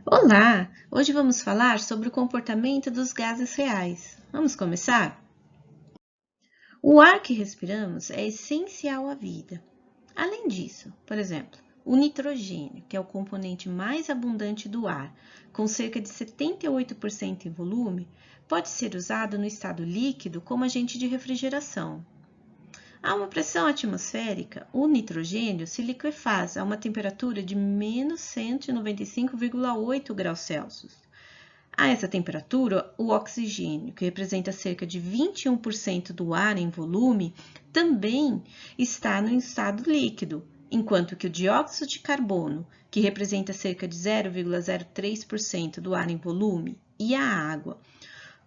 Olá! Hoje vamos falar sobre o comportamento dos gases reais. Vamos começar? O ar que respiramos é essencial à vida. Além disso, por exemplo, o nitrogênio, que é o componente mais abundante do ar, com cerca de 78% em volume, pode ser usado no estado líquido como agente de refrigeração. A uma pressão atmosférica, o nitrogênio se liquefaz a uma temperatura de menos 195,8 graus Celsius. A essa temperatura, o oxigênio, que representa cerca de 21% do ar em volume, também está no estado líquido, enquanto que o dióxido de carbono, que representa cerca de 0,03% do ar em volume, e a água,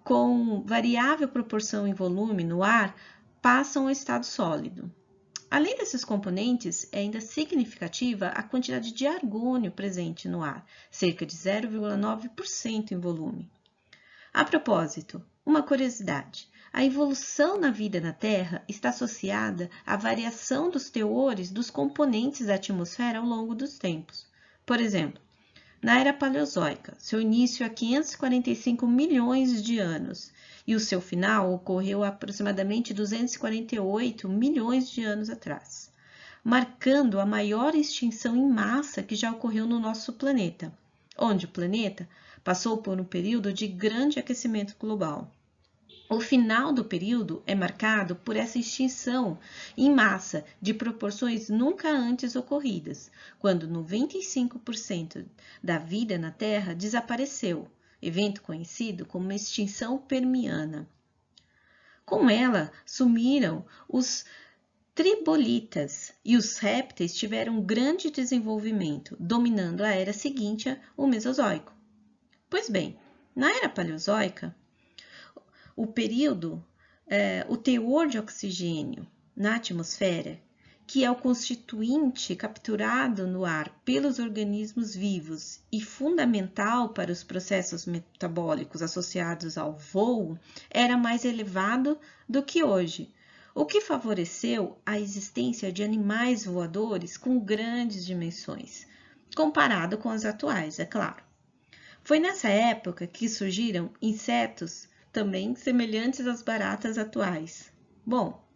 com variável proporção em volume no ar, passam ao estado sólido. Além desses componentes, é ainda significativa a quantidade de argônio presente no ar, cerca de 0,9% em volume. A propósito, uma curiosidade: a evolução na vida na Terra está associada à variação dos teores dos componentes da atmosfera ao longo dos tempos. Por exemplo, na Era Paleozoica, seu início há 545 milhões de anos e o seu final ocorreu há aproximadamente 248 milhões de anos atrás, marcando a maior extinção em massa que já ocorreu no nosso planeta, onde o planeta passou por um período de grande aquecimento global. O final do período é marcado por essa extinção em massa de proporções nunca antes ocorridas, quando 95% da vida na Terra desapareceu, evento conhecido como extinção permiana. Com ela, sumiram os tribolitas e os répteis tiveram grande desenvolvimento, dominando a era seguinte, o Mesozoico. Pois bem, na era Paleozoica, o teor de oxigênio na atmosfera, que é o constituinte capturado no ar pelos organismos vivos e fundamental para os processos metabólicos associados ao voo, era mais elevado do que hoje, o que favoreceu a existência de animais voadores com grandes dimensões, comparado com os atuais, é claro. Foi nessa época que surgiram insetos também semelhantes às baratas atuais. Bom,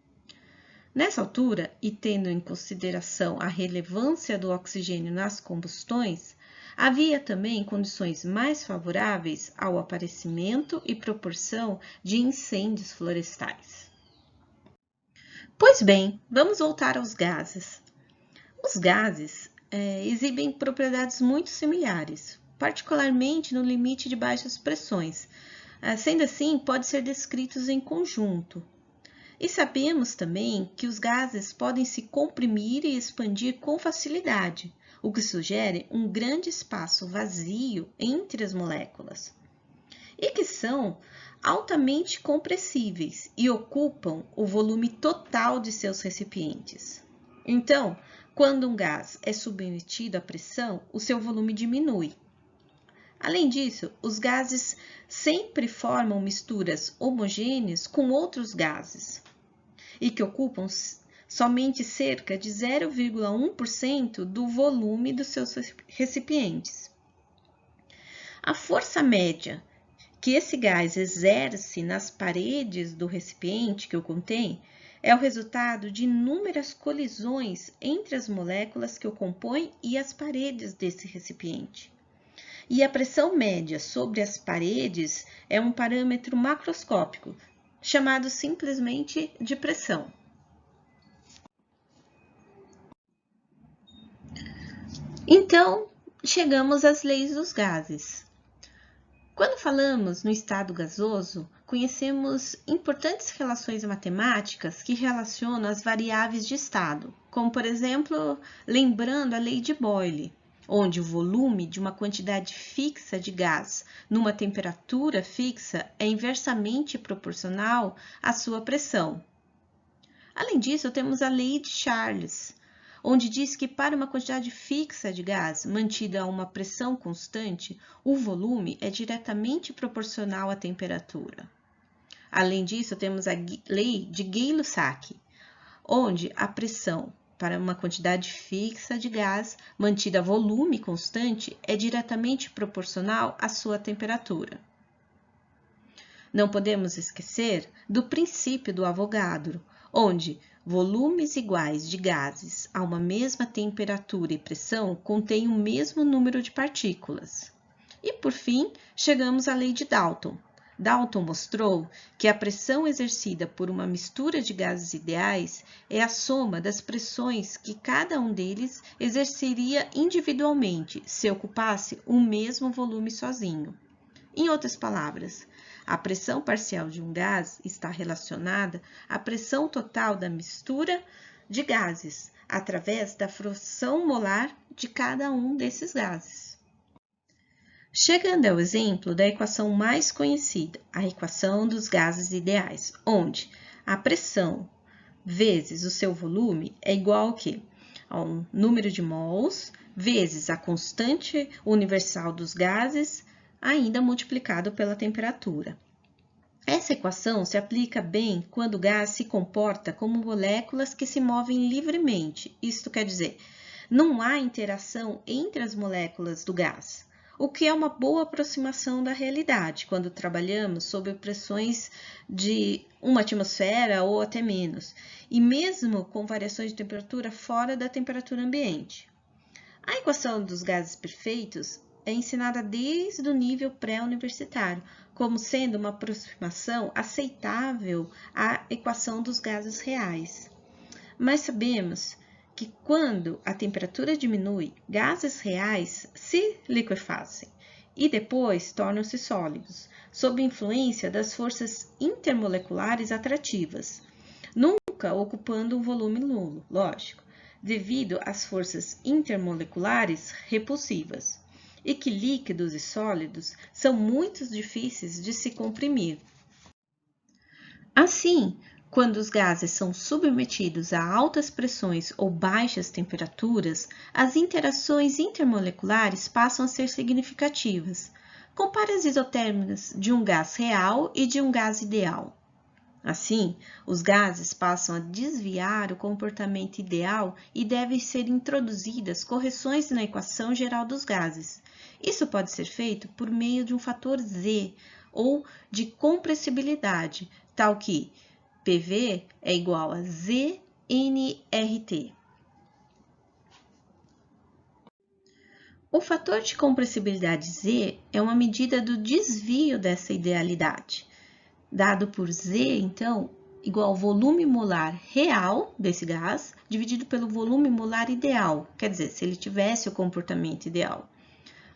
nessa altura, e tendo em consideração a relevância do oxigênio nas combustões, havia também condições mais favoráveis ao aparecimento e proporção de incêndios florestais. Pois bem, vamos voltar aos gases. Os gases exibem propriedades muito similares, particularmente no limite de baixas pressões. Sendo assim, podem ser descritos em conjunto. E sabemos também que os gases podem se comprimir e expandir com facilidade, o que sugere um grande espaço vazio entre as moléculas. E que são altamente compressíveis e ocupam o volume total de seus recipientes. Então, quando um gás é submetido à pressão, o seu volume diminui. Além disso, os gases sempre formam misturas homogêneas com outros gases e que ocupam somente cerca de 0,1% do volume dos seus recipientes. A força média que esse gás exerce nas paredes do recipiente que o contém é o resultado de inúmeras colisões entre as moléculas que o compõem e as paredes desse recipiente. E a pressão média sobre as paredes é um parâmetro macroscópico, chamado simplesmente de pressão. Então, chegamos às leis dos gases. Quando falamos no estado gasoso, conhecemos importantes relações matemáticas que relacionam as variáveis de estado, como, por exemplo, lembrando a lei de Boyle, onde o volume de uma quantidade fixa de gás numa temperatura fixa é inversamente proporcional à sua pressão. Além disso, temos a lei de Charles, onde diz que para uma quantidade fixa de gás mantida a uma pressão constante, o volume é diretamente proporcional à temperatura. Além disso, temos a lei de Gay-Lussac, onde a pressão para uma quantidade fixa de gás mantida a volume constante é diretamente proporcional à sua temperatura. Não podemos esquecer do princípio do Avogadro, onde volumes iguais de gases a uma mesma temperatura e pressão contêm o mesmo número de partículas. E, por fim, chegamos à lei de Dalton. Dalton mostrou que a pressão exercida por uma mistura de gases ideais é a soma das pressões que cada um deles exerceria individualmente se ocupasse o mesmo volume sozinho. Em outras palavras, a pressão parcial de um gás está relacionada à pressão total da mistura de gases, através da fração molar de cada um desses gases. Chegando ao exemplo da equação mais conhecida, a equação dos gases ideais, onde a pressão vezes o seu volume é igual ao quê? Ao número de mols vezes a constante universal dos gases, ainda multiplicado pela temperatura. Essa equação se aplica bem quando o gás se comporta como moléculas que se movem livremente, isto quer dizer, não há interação entre as moléculas do gás, o que é uma boa aproximação da realidade quando trabalhamos sob pressões de uma atmosfera ou até menos, e mesmo com variações de temperatura fora da temperatura ambiente. A equação dos gases perfeitos é ensinada desde o nível pré-universitário, como sendo uma aproximação aceitável à equação dos gases reais. Mas sabemos que quando a temperatura diminui, gases reais se liquefazem e depois tornam-se sólidos, sob influência das forças intermoleculares atrativas, nunca ocupando um volume nulo, lógico, devido às forças intermoleculares repulsivas, e que líquidos e sólidos são muito difíceis de se comprimir. Assim, quando os gases são submetidos a altas pressões ou baixas temperaturas, as interações intermoleculares passam a ser significativas. Compare as isotérmicas de um gás real e de um gás ideal. Assim, os gases passam a desviar o comportamento ideal e devem ser introduzidas correções na equação geral dos gases. Isso pode ser feito por meio de um fator Z ou de compressibilidade, tal que PV é igual a ZnRT. O fator de compressibilidade Z é uma medida do desvio dessa idealidade, dado por Z, então, igual ao volume molar real desse gás, dividido pelo volume molar ideal, quer dizer, se ele tivesse o comportamento ideal.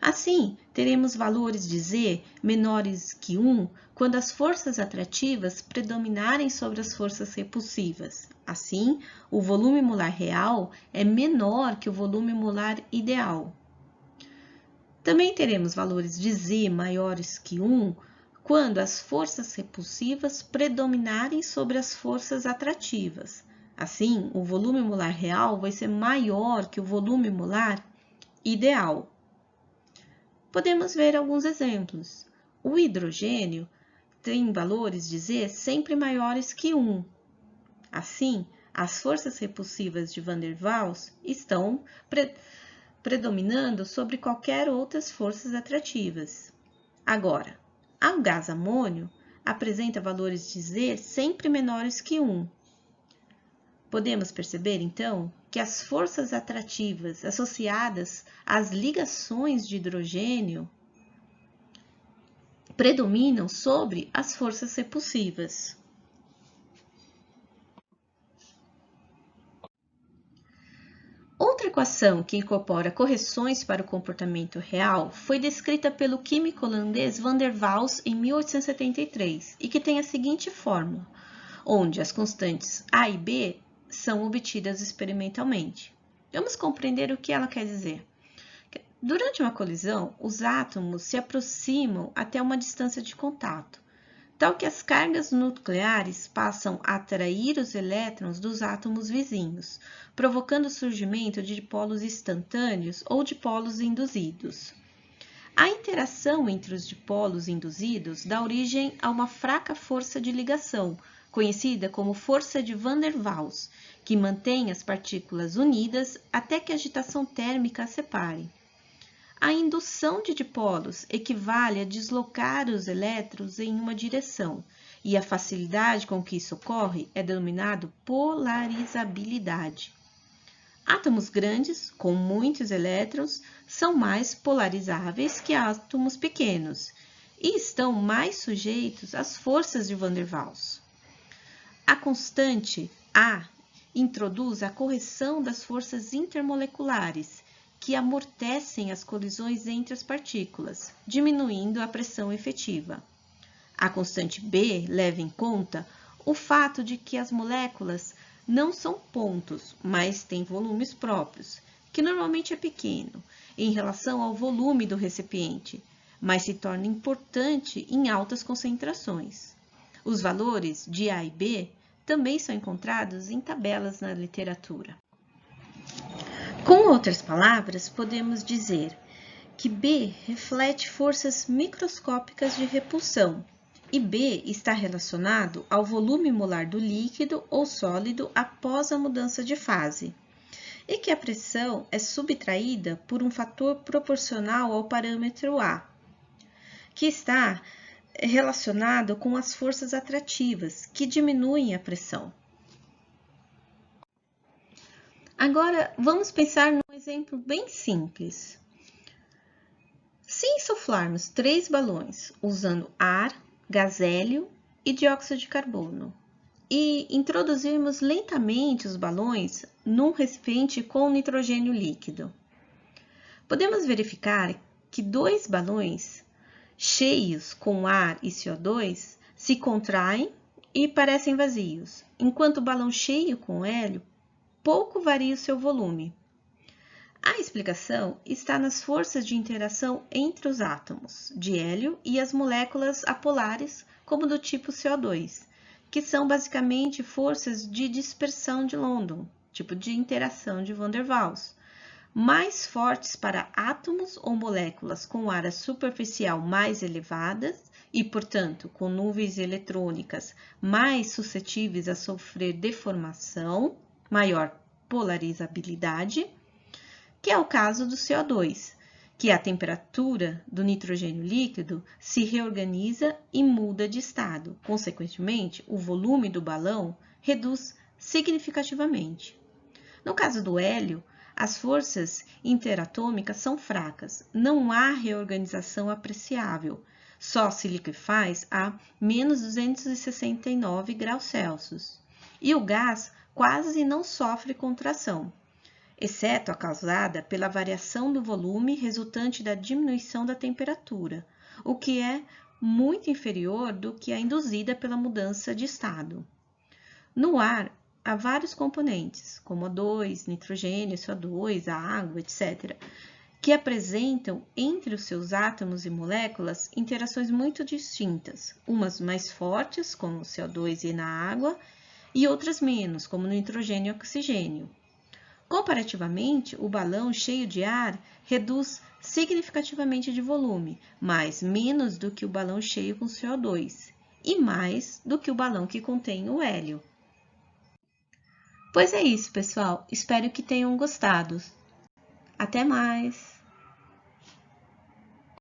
Assim, teremos valores de Z menores que 1 quando as forças atrativas predominarem sobre as forças repulsivas. Assim, o volume molar real é menor que o volume molar ideal. Também teremos valores de Z maiores que 1 quando as forças repulsivas predominarem sobre as forças atrativas. Assim, o volume molar real vai ser maior que o volume molar ideal. Podemos ver alguns exemplos. O hidrogênio tem valores de Z sempre maiores que 1. Assim, as forças repulsivas de Van der Waals estão predominando sobre qualquer outras forças atrativas. Agora, o gás amônio apresenta valores de Z sempre menores que 1. Podemos perceber, então, que as forças atrativas associadas às ligações de hidrogênio predominam sobre as forças repulsivas. Outra equação que incorpora correções para o comportamento real foi descrita pelo químico holandês Van der Waals em 1873 e que tem a seguinte fórmula, onde as constantes A e B são obtidas experimentalmente. Vamos compreender o que ela quer dizer. Durante uma colisão, os átomos se aproximam até uma distância de contato, tal que as cargas nucleares passam a atrair os elétrons dos átomos vizinhos, provocando o surgimento de dipolos instantâneos ou dipolos induzidos. A interação entre os dipolos induzidos dá origem a uma fraca força de ligação, conhecida como força de Van der Waals, que mantém as partículas unidas até que a agitação térmica as separe. A indução de dipolos equivale a deslocar os elétrons em uma direção, e a facilidade com que isso ocorre é denominado polarizabilidade. Átomos grandes, com muitos elétrons, são mais polarizáveis que átomos pequenos e estão mais sujeitos às forças de Van der Waals. A constante A introduz a correção das forças intermoleculares, que amortecem as colisões entre as partículas, diminuindo a pressão efetiva. A constante B leva em conta o fato de que as moléculas não são pontos, mas têm volumes próprios, que normalmente é pequeno em relação ao volume do recipiente, mas se torna importante em altas concentrações. Os valores de A e B também são encontrados em tabelas na literatura. Com outras palavras, podemos dizer que B reflete forças microscópicas de repulsão, e B está relacionado ao volume molar do líquido ou sólido após a mudança de fase, e que a pressão é subtraída por um fator proporcional ao parâmetro A, que está relacionado com as forças atrativas, que diminuem a pressão. Agora, vamos pensar num exemplo bem simples. Se insuflarmos 3 balões usando ar, gás hélio e dióxido de carbono e introduzirmos lentamente os balões num recipiente com nitrogênio líquido, podemos verificar que 2 balões cheios com ar e CO2 se contraem e parecem vazios, enquanto o balão cheio com hélio pouco varia o seu volume. A explicação está nas forças de interação entre os átomos de hélio e as moléculas apolares, como do tipo CO2, que são basicamente forças de dispersão de London, tipo de interação de Van der Waals, mais fortes para átomos ou moléculas com área superficial mais elevadas e, portanto, com nuvens eletrônicas mais suscetíveis a sofrer deformação, maior polarizabilidade, que é o caso do CO2, que a temperatura do nitrogênio líquido se reorganiza e muda de estado. Consequentemente, o volume do balão reduz significativamente. No caso do hélio, as forças interatômicas são fracas, não há reorganização apreciável, só se liquefaz a menos 269 graus Celsius, e o gás quase não sofre contração, exceto a causada pela variação do volume resultante da diminuição da temperatura, o que é muito inferior do que a induzida pela mudança de estado. No ar, há vários componentes, como O2, nitrogênio, CO2, a água, etc., que apresentam entre os seus átomos e moléculas interações muito distintas, umas mais fortes, como o CO2 e na água, e outras menos, como no nitrogênio e oxigênio. Comparativamente, o balão cheio de ar reduz significativamente de volume, mas menos do que o balão cheio com CO2 e mais do que o balão que contém o hélio. Pois é isso, pessoal. Espero que tenham gostado. Até mais!